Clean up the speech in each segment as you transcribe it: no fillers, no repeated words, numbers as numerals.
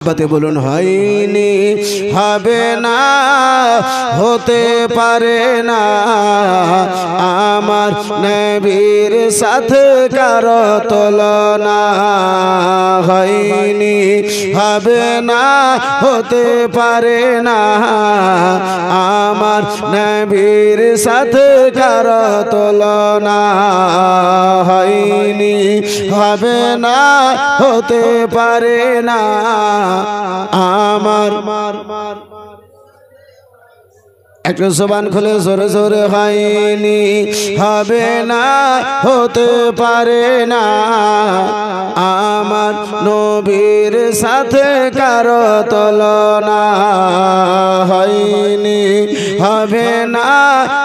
বাতে বলুন হয়নি হবে না হতে পারে না আমার নবীর সাথে কারো তুলনা হয়নি হবে না হতে পারে না আমার নবীর সাথে কারো তুলনা হয়নি হবে না হতে পারে না আমার একটু জবান খুলে জোরে জোরে হয়নি হবে না হতে পারে না আমার নবীর সাথে কারো তুলনা হয়নি হবে না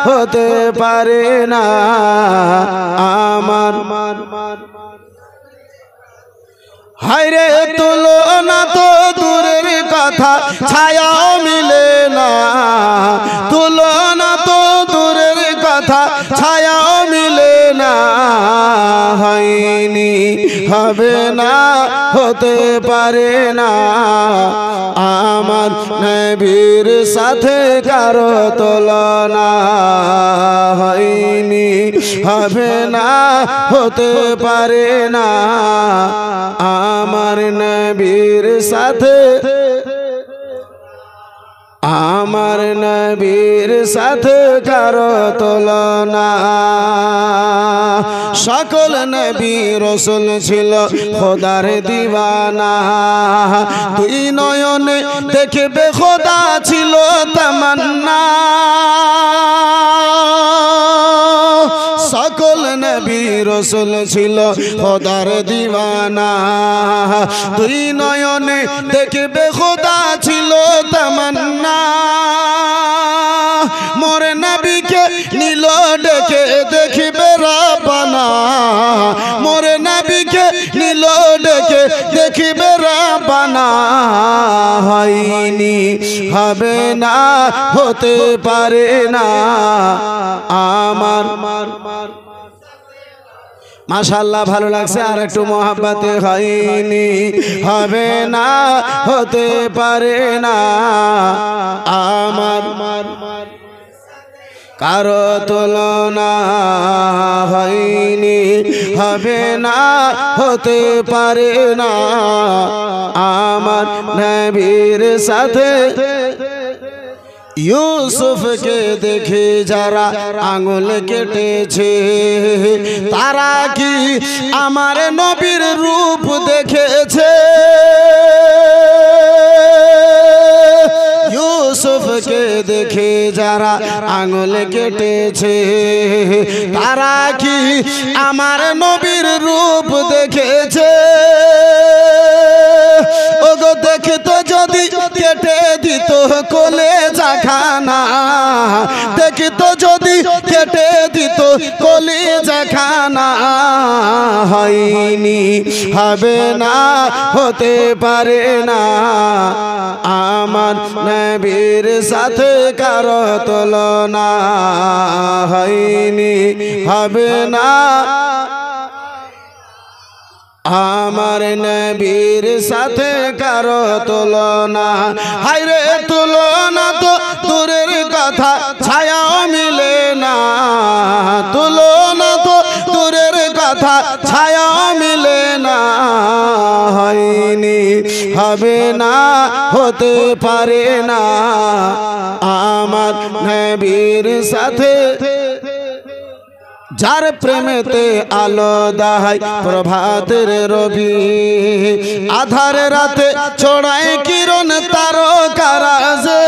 হতে পারে না আমার হায়রে তুলনা তো দূরের কথা ছায়াও মিলে না তুলনা তো দূরের কথা ছায়াও মিলে না হয়নি হবে না হতে পারে না আমার নবীর সাথে কারো তুলনা হয়নি হবে না হতে পারে না আমার নবীর সাথে আমার নবীর সাথে কারো তুলনা সকল নবী রাসূল ছিল খোদার দিওয়ানা দুই নয়নে দেখবে খোদা ছিল তামান্না সকল নবী রাসূল ছিল খোদার দিওয়ানা দুই নয়নে দেখবে খোদা ছিল তামান্না মোর নবীকে নীল ডেকে দেখবে রাব্বানা মোর নবীকে নীল ডেকে দেখবে রাব্বানা হয়নি হবে না হতে পারে না আমার মাশাআল্লাহ ভালো লাগছে আর একটু মোহাব্বতে হয়নি হবে না হতে পারে না আমার কারো তুলনা হয়নি হবে না হতে পারে না আমার নবীর সাথে यूसुफके देखे जरा आंगुल केटेछे तारा की आमार नबीर रूप देखेछे यूसुफके देखे जरा आंगुल केटेछे तारा की आमार नबीर रूप देखेछे ओगो देखे तो जदि केटे दित कलेजा खाना देखी तो जदि केटे दित कलेजा खाना हयनि हबे ना होते पारे ना आमार नबीर साथे कारो तुलना हयनि हबे ना आमार नबीर साथे कारो तुलना हायरे तुलना तो दूरेर कथा छायाओ मिले ना तुलना तो दूरेर कथा छायाओ मिले ना हयनि हबे ना होते पारे ना आमार नबीर साथे जार प्रेमेते आलो दाहाय प्रभातेर रवि आधार राते छोड़ाय किरण तारकाराजे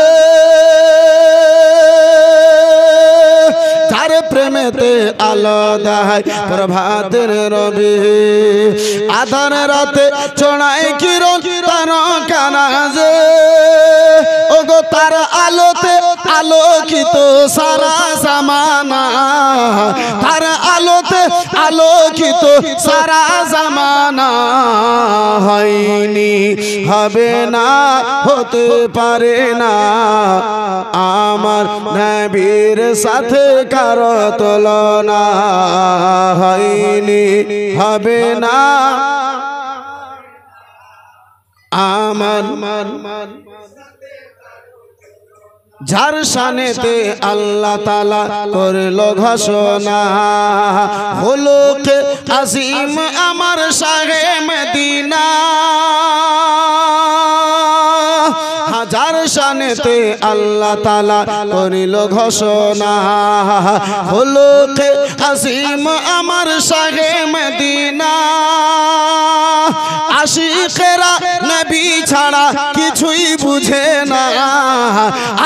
जार प्रेमेते आलो दाहाय प्रभातेर रवि आधार राते छोड़ाय किरण तारकाराजे ओगो तार आलोते आलोकित सारा जमाना तार आलोते आलोकित सारा जमाना हयनि हबे ना होते पारे ना आमार नबीर साथे कारो तुलना हयनि हबे ना আমার যার শানেতে আল্লাহ তাআলা করলো ঘোষণা হলুকে আজিম আমার শাহে মদিনা যার শানেতে আল্লাহ তাআলা করিল ঘোষণা হলুকে আজিম আমার শাহে মদিনা আশিকেরা নবী ছাড়া কিছুই বুঝে না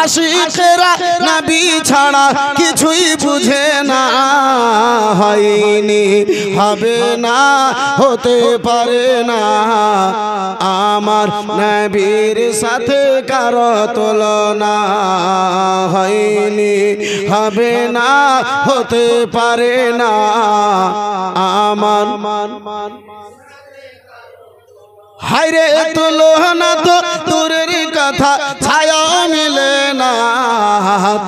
আশিকেরা নবী ছাড়া কিছুই বুঝে না হয়নি হবে না হতে পারে না আমার নবীর সাথে কারো তুলনা হয়নি হবে না হতে পারে না আমার হায়রে তুলনা তো দূরের কথা ছায়া মিলে না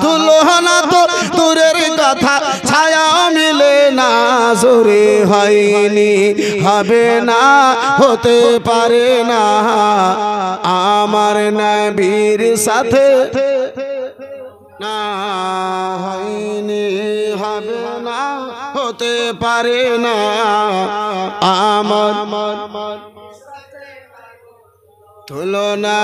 তুলনা তো দূরের কথা ছায়া মিলে না জোরে হয়নি হবে না হতে পারে না আমার নবীর সাথে না হয়নি হবে না হতে পারে না আমার তুলনা